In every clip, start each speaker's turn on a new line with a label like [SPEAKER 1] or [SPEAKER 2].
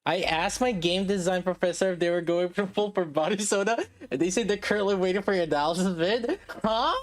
[SPEAKER 1] I asked my game design professor if they were going for full for body soda, and they said they're currently waiting for your analysis vid. Huh?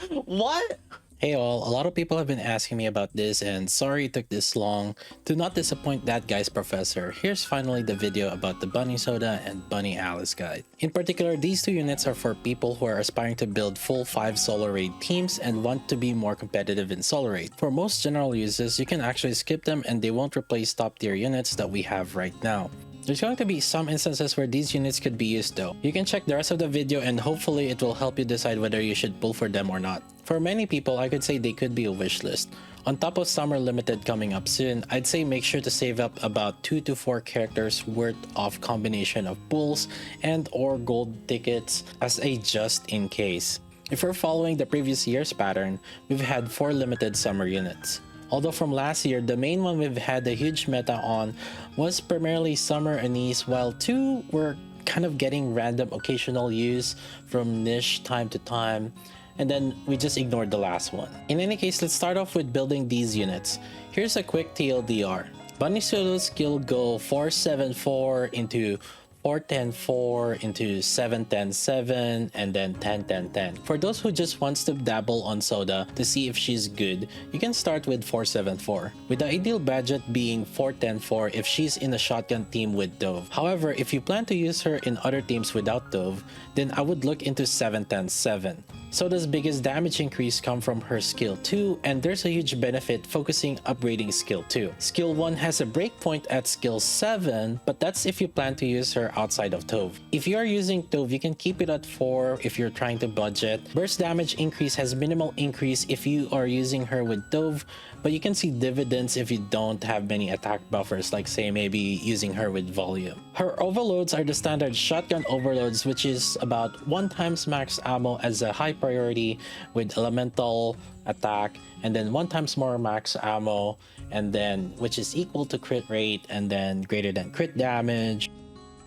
[SPEAKER 1] What? Hey all, a lot of people have been asking me about this and sorry it took this long. Do not disappoint that guy's professor. Here's finally the video about the Bunny Soda and Bunny Alice guide. In particular, these two units are for people who are aspiring to build full 5 solo raid teams and want to be more competitive in solo raid. For most general uses, you can actually skip them and they won't replace top tier units that we have right now. There's going to be some instances where these units could be used though. You can check the rest of the video and hopefully it will help you decide whether you should pull for them or not. For many people, I could say they could be a wish list. On top of Summer Limited coming up soon, I'd say make sure to save up about 2 to 4 characters worth of combination of pulls and or gold tickets as a just in case. If we're following the previous year's pattern, we've had 4 limited summer units. Although from last year, the main one we've had a huge meta on was primarily Summer Anise, while 2 were kind of getting random occasional use from niche time to time, and then we just ignored the last one. In any case, let's start off with building these units. Here's a quick TLDR. Bunny Soda's skill go 474 into 4-10-4 into 7-10-7 and then 10-10-10. For those who just wants to dabble on Soda to see if she's good, you can start with 4-7-4, with the ideal budget being 4-10-4 if she's in a shotgun team with Tove. However, if you plan to use her in other teams without Tove, then I would look into 7-10-7. Soda's biggest damage increase come from her skill 2, and there's a huge benefit focusing upgrading skill 2. Skill 1 has a breakpoint at skill 7, but that's if you plan to use her outside of Tove. If you are using Tove, you can keep it at 4 if you're trying to budget. Burst damage increase has minimal increase if you are using her with Tove, but you can see dividends if you don't have many attack buffers, like say maybe using her with volume. Her overloads are the standard shotgun overloads, which is about 1 times max ammo as a high priority with elemental attack, and then 1 times more max ammo, and then which is equal to crit rate, and then greater than crit damage,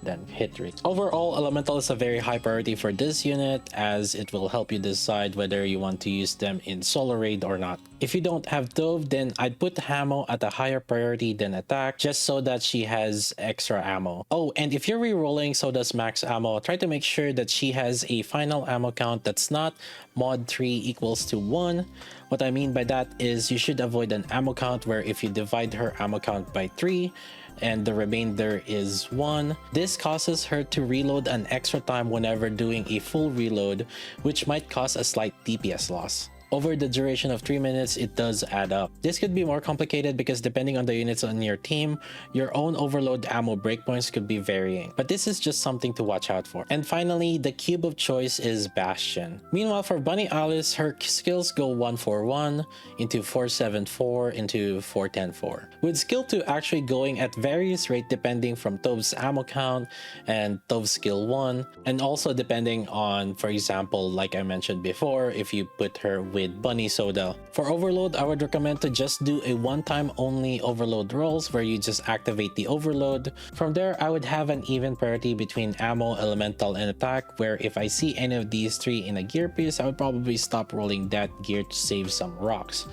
[SPEAKER 1] than hit rate. Overall, Elemental is a very high priority for this unit as it will help you decide whether you want to use them in solo raid or not. If you don't have Tove, then I'd put Hamo at a higher priority than attack just so that she has extra ammo. Oh, and if you're re-rolling Soda's max ammo, try to make sure that she has a final ammo count that's not mod 3 equals to 1. What I mean by that is you should avoid an ammo count where if you divide her ammo count by 3, and the remainder is 1. This causes her to reload an extra time whenever doing a full reload, which might cause a slight DPS loss. Over the duration of 3 minutes, it does add up. This could be more complicated because depending on the units on your team, your own overload ammo breakpoints could be varying. But this is just something to watch out for. And finally, the cube of choice is Bastion. Meanwhile, for Bunny Alice, her skills go 1-4-1 into 4-7-4 into 4-10-4. With skill 2 actually going at various rate depending from Tove's ammo count and Tove's skill 1, and also depending on, for example, like I mentioned before, if you put her with Bunny Soda. For overload, I would recommend to just do a one-time only overload rolls where you just activate the overload. From there, I would have an even priority between ammo, elemental, and attack, where if I see any of these 3 in a gear piece, I would probably stop rolling that gear to save some rocks.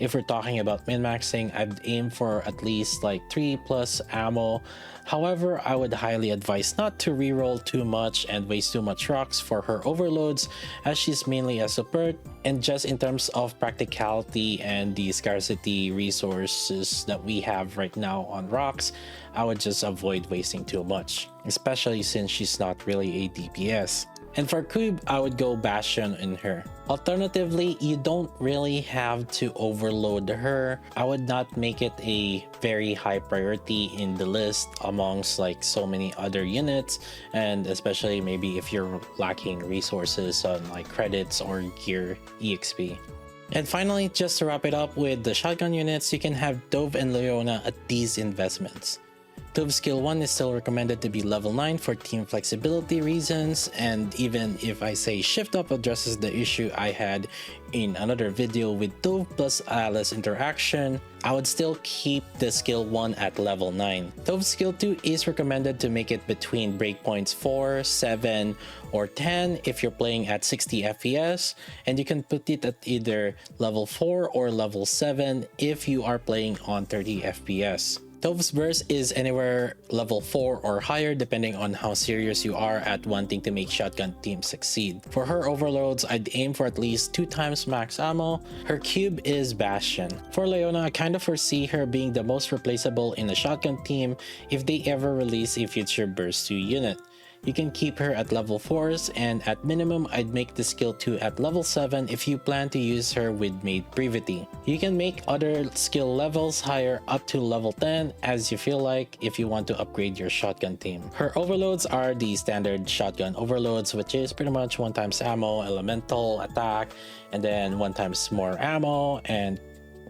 [SPEAKER 1] If we're talking about min-maxing, I'd aim for at least like 3 plus ammo. However, I would highly advise not to reroll too much and waste too much rocks for her overloads, as she's mainly a support, and just in terms of practicality and the scarcity resources that we have right now on rocks, I would just avoid wasting too much, especially since she's not really a DPS. And for Cube, I would go Bastion in her. Alternatively, you don't really have to overload her. I would not make it a very high priority in the list amongst like so many other units, and especially maybe if you're lacking resources on like credits or gear EXP. And finally, just to wrap it up with the shotgun units, you can have Tove and Leona at these investments. Tove skill 1 is still recommended to be level 9 for team flexibility reasons, and even if I say shift up addresses the issue I had in another video with Tove plus Alice interaction, I would still keep the skill 1 at level 9. Tove's skill 2 is recommended to make it between breakpoints 4, 7, or 10 if you're playing at 60 FPS, and you can put it at either level 4 or level 7 if you are playing on 30 FPS. Tove's burst is anywhere level 4 or higher depending on how serious you are at wanting to make shotgun teams succeed. For her overloads, I'd aim for at least 2 times max ammo. Her cube is Bastion. For Leona, I kind of foresee her being the most replaceable in a shotgun team if they ever release a future burst 2 unit. You can keep her at level 4s, and at minimum I'd make the skill 2 at level 7 if you plan to use her with maid privity. You can make other skill levels higher up to level 10 as you feel like if you want to upgrade your shotgun team. Her overloads are the standard shotgun overloads, which is pretty much 1 times ammo, elemental, attack, and then 1 times more ammo and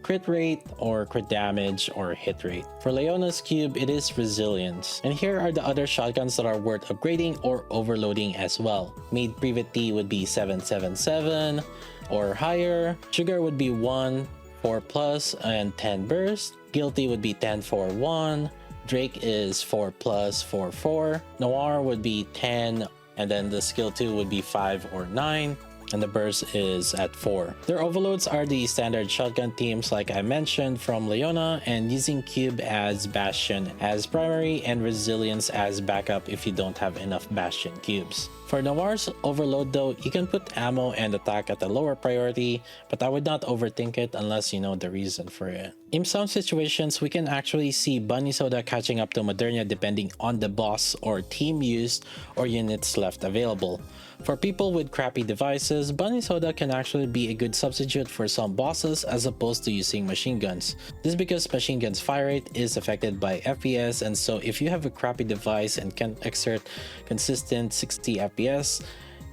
[SPEAKER 1] crit rate or crit damage or hit rate. For Leona's cube, it is resilience. And here are the other shotguns that are worth upgrading or overloading as well. Maid privity would be 777 or higher. Sugar would be 1, 4 plus and 10 burst. Guilty would be 10, 4, 1. Drake is 4 plus 4, 4. Noir would be 10, and then the skill 2 would be 5 or 9. And the burst is at 4. Their overloads are the standard shotgun teams like I mentioned from Leona, and using cube as Bastion as primary and resilience as backup if you don't have enough Bastion cubes. For Noir's overload though, you can put ammo and attack at a lower priority, but I would not overthink it unless you know the reason for it. In some situations, we can actually see Bunny Soda catching up to Modernia depending on the boss or team used or units left available. For people with crappy devices, Bunny Soda can actually be a good substitute for some bosses as opposed to using machine guns. This is because machine guns fire rate is affected by FPS, and so if you have a crappy device and can't exert consistent 60 FPS,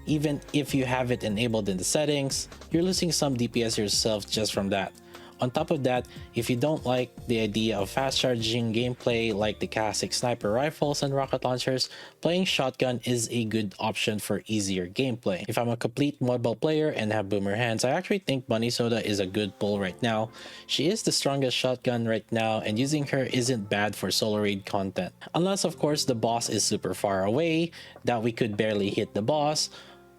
[SPEAKER 1] even if you have it enabled in the settings, you're losing some DPS yourself just from that. On top of that, if you don't like the idea of fast charging gameplay like the classic sniper rifles and rocket launchers, playing shotgun is a good option for easier gameplay. If I'm a complete mobile player and have boomer hands, I actually think Bunny Soda is a good pull right now. She is the strongest shotgun right now, and using her isn't bad for solo raid content. Unless of course the boss is super far away, that we could barely hit the boss.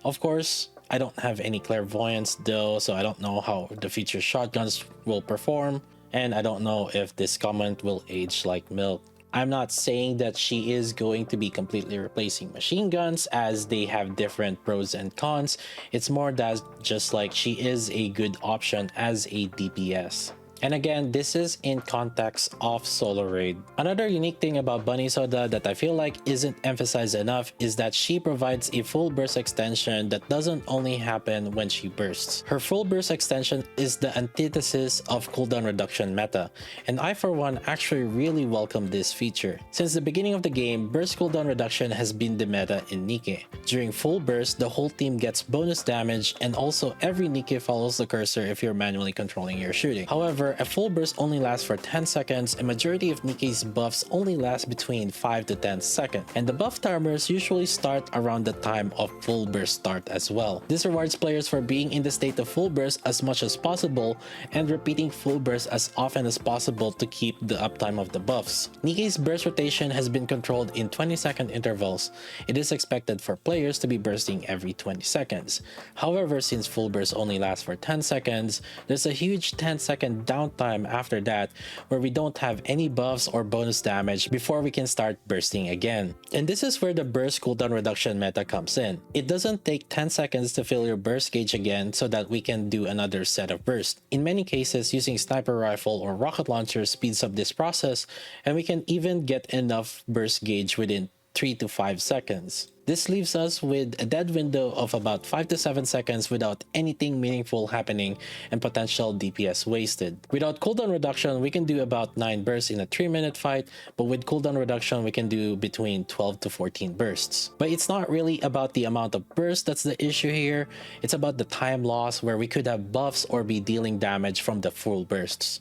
[SPEAKER 1] Of course, I don't have any clairvoyance though, so I don't know how the future shotguns will perform, and I don't know if this comment will age like milk. I'm not saying that she is going to be completely replacing machine guns as they have different pros and cons. It's more that just like she is a good option as a DPS. And again, this is in context of solo raid. Another unique thing about Bunny Soda that I feel like isn't emphasized enough is that she provides a full burst extension that doesn't only happen when she bursts. Her full burst extension is the antithesis of cooldown reduction meta, and I for one actually really welcome this feature. Since the beginning of the game, burst cooldown reduction has been the meta in Nikke. During full burst, the whole team gets bonus damage, and also every Nikke follows the cursor if you're manually controlling your shooting. However, a full burst only lasts for 10 seconds, a majority of Nikke's buffs only last between 5 to 10 seconds, and the buff timers usually start around the time of full burst start as well. This rewards players for being in the state of full burst as much as possible and repeating full burst as often as possible to keep the uptime of the buffs. Nikke's burst rotation has been controlled in 20-second intervals. It is expected for players to be bursting every 20 seconds. However, since full burst only lasts for 10 seconds, there's a huge 10-second downtime after that where we don't have any buffs or bonus damage before we can start bursting again. And this is where the burst cooldown reduction meta comes in. It doesn't take 10 seconds to fill your burst gauge again so that we can do another set of bursts. In many cases, using sniper rifle or rocket launcher speeds up this process, and we can even get enough burst gauge within 3 to 5 seconds. This leaves us with a dead window of about 5 to 7 seconds without anything meaningful happening and potential DPS wasted. Without cooldown reduction, we can do about 9 bursts in a 3-minute fight, but with cooldown reduction, we can do between 12 to 14 bursts. But it's not really about the amount of bursts that's the issue here, it's about the time loss where we could have buffs or be dealing damage from the full bursts.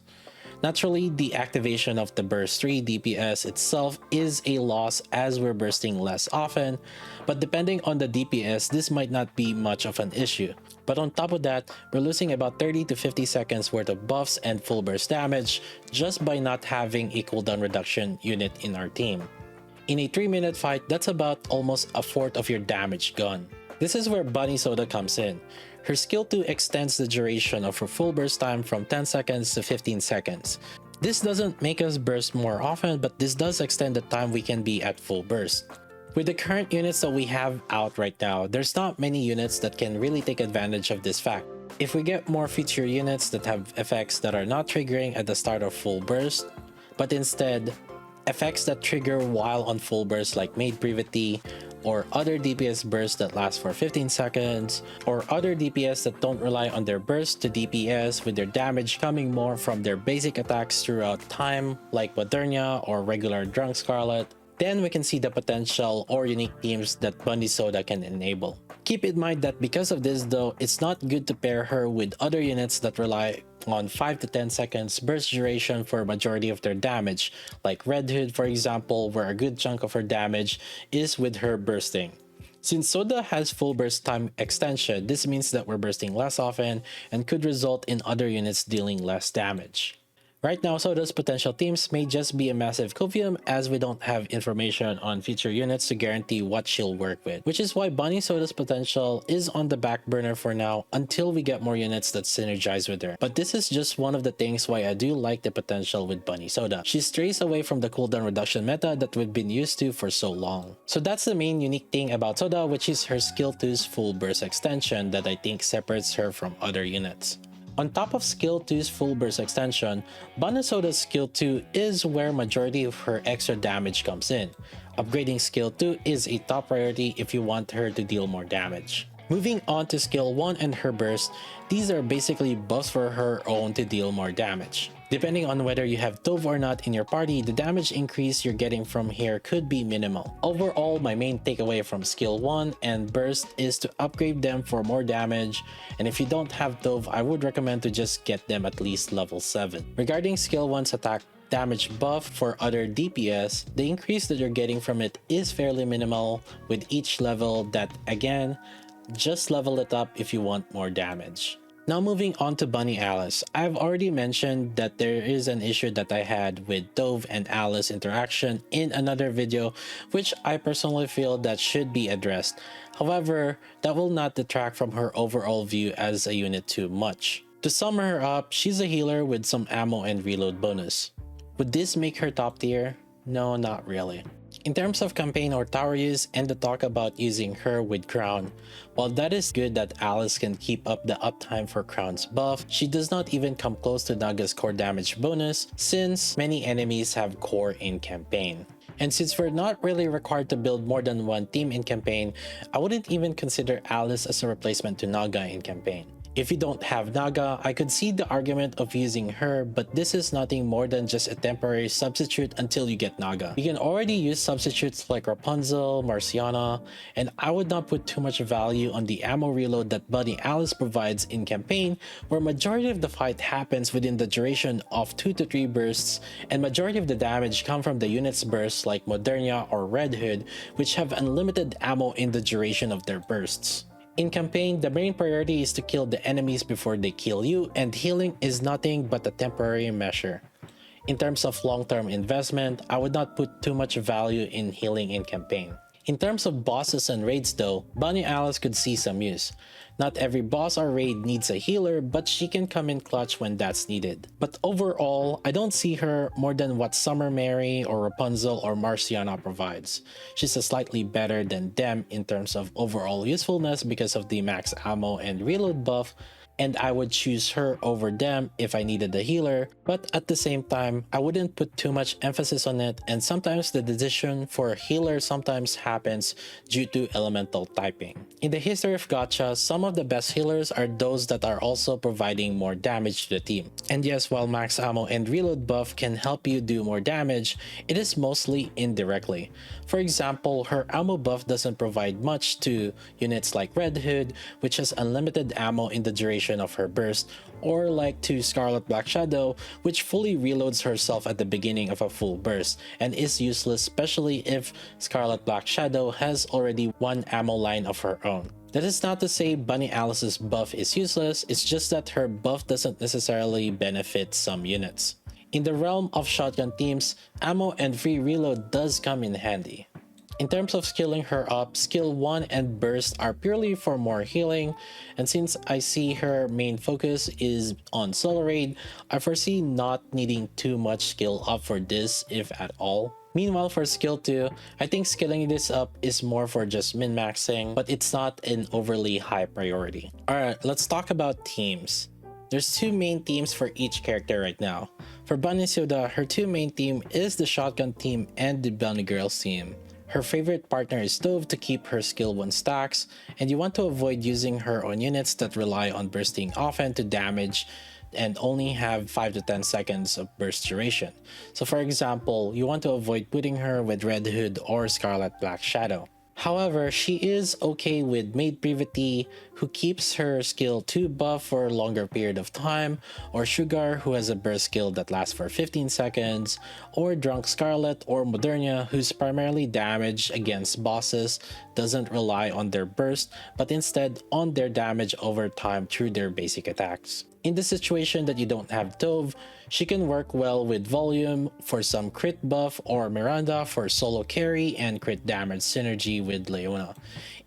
[SPEAKER 1] Naturally, the activation of the burst 3 DPS itself is a loss as we're bursting less often, but depending on the DPS, this might not be much of an issue. But on top of that, we're losing about 30 to 50 seconds worth of buffs and full burst damage just by not having a cooldown reduction unit in our team. In a 3-minute fight, that's about almost a fourth of your damage gone. This is where Bunny Soda comes in. Her skill 2 extends the duration of her full burst time from 10 seconds to 15 seconds. This doesn't make us burst more often, but this does extend the time we can be at full burst. With the current units that we have out right now, there's not many units that can really take advantage of this fact. If we get more feature units that have effects that are not triggering at the start of full burst, but instead effects that trigger while on full burst like maid privity, or other DPS bursts that last for 15 seconds, or other DPS that don't rely on their burst to DPS with their damage coming more from their basic attacks throughout time like Modernia or regular Drunk Scarlet, then we can see the potential or unique teams that Bunny Soda can enable. Keep in mind that because of this though, it's not good to pair her with other units that rely on 5 to 10 seconds burst duration for a majority of their damage, like Red Hood for example, where a good chunk of her damage is with her bursting. Since Soda has full burst time extension, this means that we're bursting less often and could result in other units dealing less damage. Right now, Soda's potential teams may just be a massive copium as we don't have information on future units to guarantee what she'll work with, which is why Bunny Soda's potential is on the back burner for now until we get more units that synergize with her. But this is just one of the things why I do like the potential with Bunny Soda. She strays away from the cooldown reduction meta that we've been used to for so long. So that's the main unique thing about Soda, which is her skill 2's full burst extension that I think separates her from other units. On top of skill 2's full burst extension, Bunny Soda's skill 2 is where majority of her extra damage comes in. Upgrading skill 2 is a top priority if you want her to deal more damage. Moving on to skill 1 and her burst, these are basically buffs for her own to deal more damage. Depending on whether you have Tove or not in your party, the damage increase you're getting from here could be minimal. Overall, my main takeaway from skill 1 and burst is to upgrade them for more damage, and if you don't have Tove, I would recommend to just get them at least level 7. Regarding skill 1's attack damage buff for other DPS, the increase that you're getting from it is fairly minimal with each level that, again, just level it up if you want more damage. Now moving on to Bunny Alice, I've already mentioned that there is an issue that I had with Tove and Alice interaction in another video, which I personally feel that should be addressed. However, that will not detract from her overall view as a unit too much. To sum her up, she's a healer with some ammo and reload bonus. Would this make her top tier? No, not really. In terms of campaign or tower use and the talk about using her with crown, while that is good that Alice can keep up the uptime for crown's buff, she does not even come close to Naga's core damage bonus since many enemies have core in campaign. And since we're not really required to build more than one team in campaign, I wouldn't even consider Alice as a replacement to Naga in campaign. If you don't have Naga, I could see the argument of using her, but this is nothing more than just a temporary substitute until you get Naga. You can already use substitutes like Rapunzel, Marciana, and I would not put too much value on the ammo reload that Bunny Alice provides in campaign, where majority of the fight happens within the duration of 2 to 3 bursts, and majority of the damage come from the unit's bursts like Modernia or Red Hood, which have unlimited ammo in the duration of their bursts. In campaign, the main priority is to kill the enemies before they kill you, and healing is nothing but a temporary measure. In terms of long-term investment, I would not put too much value in healing in campaign. In terms of bosses and raids though, Bunny Alice could see some use. Not every boss or raid needs a healer, but she can come in clutch when that's needed. But overall, I don't see her more than what Summer Mary or Rapunzel or Marciana provides. She's a slightly better than them in terms of overall usefulness because of the max ammo and reload buff, and I would choose her over them if I needed a healer, but at the same time, I wouldn't put too much emphasis on it, and sometimes the decision for a healer sometimes happens due to elemental typing. In the history of Gacha, some of the best healers are those that are also providing more damage to the team. And yes, while max ammo and reload buff can help you do more damage, it is mostly indirectly. For example, her ammo buff doesn't provide much to units like Red Hood, which has unlimited ammo in the duration of her burst, or like to Scarlet Black Shadow, which fully reloads herself at the beginning of a full burst and is useless, especially if Scarlet Black Shadow has already one ammo line of her own. That is not to say Bunny Alice's buff is useless, it's just that her buff doesn't necessarily benefit some units. In the realm of shotgun teams, ammo and free reload does come in handy. In terms of skilling her up, skill 1 and burst are purely for more healing, and since I see her main focus is on solo raid, I foresee not needing too much skill up for this if at all. Meanwhile, for skill 2, I think skilling this up is more for just min-maxing, but it's not an overly high priority. Alright, let's talk about teams. There's two main teams for each character right now. For Bunny Soda, her two main team is the shotgun team and the bunny girls team. Her favorite partner is Tove to keep her skill 1 stacks, and you want to avoid using her on units that rely on bursting often to damage and only have 5 to 10 seconds of burst duration. So for example, you want to avoid putting her with Red Hood or Scarlet Black Shadow. However, she is okay with Maid Privity, who keeps her skill 2 buff for a longer period of time, or Sugar, who has a burst skill that lasts for 15 seconds, or Drunk Scarlet or Modernia, whose primarily damage against bosses doesn't rely on their burst, but instead on their damage over time through their basic attacks. In the situation that you don't have Tove, she can work well with Volume for some crit buff or Miranda for solo carry and crit damage synergy with Leona.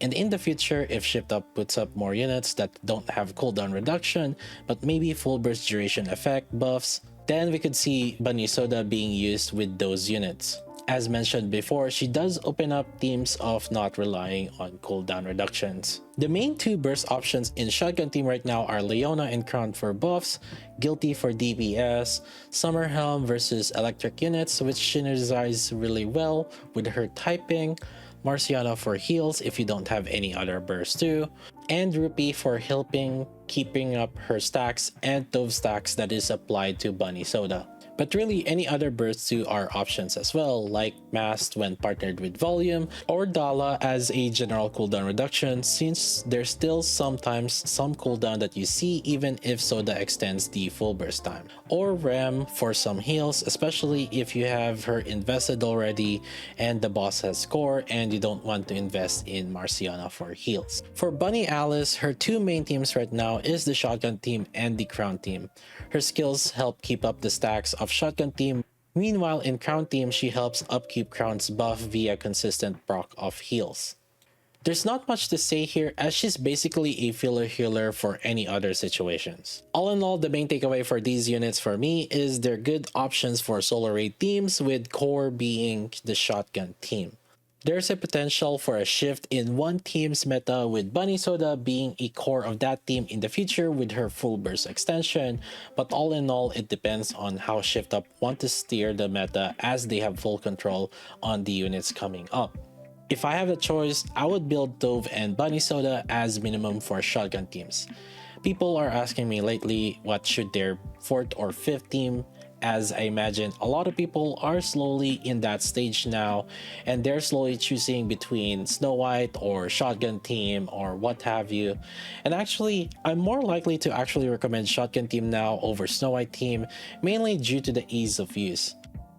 [SPEAKER 1] And in the future, if Shift Up puts up more units that don't have cooldown reduction, but maybe full burst duration effect buffs, then we could see Bunny Soda being used with those units. As mentioned before, she does open up teams of not relying on cooldown reductions. The main two burst options in Shotgun team right now are Leona and Crown for buffs, Guilty for DPS, Summer Helm versus electric units, which synergize really well with her typing, Marciana for heals if you don't have any other burst too, and Rupee for helping keeping up her stacks and Tove stacks that is applied to Bunny Soda. But really, any other bursts too are options as well, like Mast when partnered with Volume, or Dala as a general cooldown reduction, since there's still sometimes some cooldown that you see even if Soda extends the full burst time. Or Rem for some heals, especially if you have her invested already and the boss has score and you don't want to invest in Marciana for heals. For Bunny Alice, her two main teams right now is the Shotgun team and the Crown team. Her skills help keep up the stacks of Shotgun team. Meanwhile, in Crown team, she helps upkeep Crown's buff via consistent proc of heals. There's not much to say here as she's basically a filler healer for any other situations. All in all, the main takeaway for these units for me is they're good options for solo raid teams, with core being the Shotgun team. There's a potential for a shift in one team's meta, with Bunny Soda being a core of that team in the future with her full burst extension, but all in all, it depends on how Shift Up want to steer the meta as they have full control on the units coming up. If I have a choice, I would build Tove and Bunny Soda as minimum for Shotgun teams. People are asking me lately what should their 4th or 5th team, as I imagine a lot of people are slowly in that stage now, and they're slowly choosing between Snow White or Shotgun team or what have you. And actually, I'm more likely to actually recommend Shotgun team now over Snow White team, mainly due to the ease of use.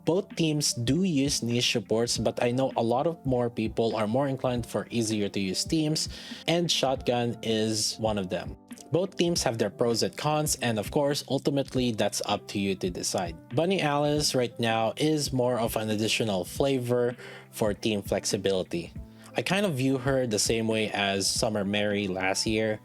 [SPEAKER 1] Both teams do use niche supports, but I know a lot of more people are more inclined for easier to use teams, and Shotgun is one of them. Both teams have their pros and cons, and of course, ultimately, that's up to you to decide. Bunny Alice right now is more of an additional flavor for team flexibility. I kind of view her the same way as Summer Mary last year.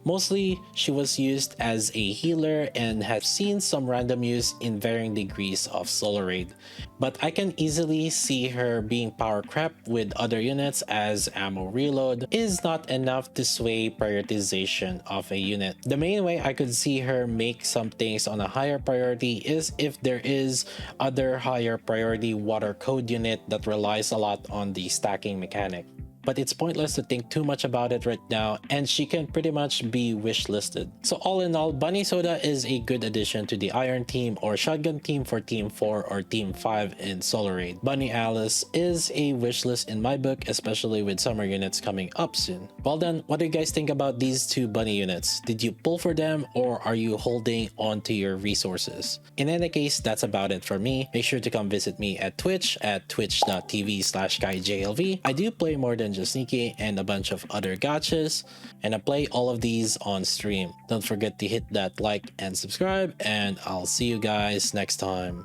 [SPEAKER 1] Mostly, she was used as a healer and has seen some random use in varying degrees of solo raid. But I can easily see her being power crept with other units, as ammo reload is not enough to sway prioritization of a unit. The main way I could see her make some things on a higher priority is if there is other higher priority water code unit that relies a lot on the stacking mechanic. But it's pointless to think too much about it right now, and she can pretty much be wishlisted. So all in all, Bunny Soda is a good addition to the Iron team or Shotgun team for Team 4 or Team 5 in Solo Raid. Bunny Alice is a wishlist in my book, especially with summer units coming up soon. Well then, what do you guys think about these two Bunny units? Did you pull for them, or are you holding on to your resources? In any case, that's about it for me. Make sure to come visit me at Twitch at twitch.tv/KaiJLV. I do play more than just Nikke and a bunch of other gachas, and I play all of these on stream. Don't forget to hit that like and subscribe, and I'll see you guys next time.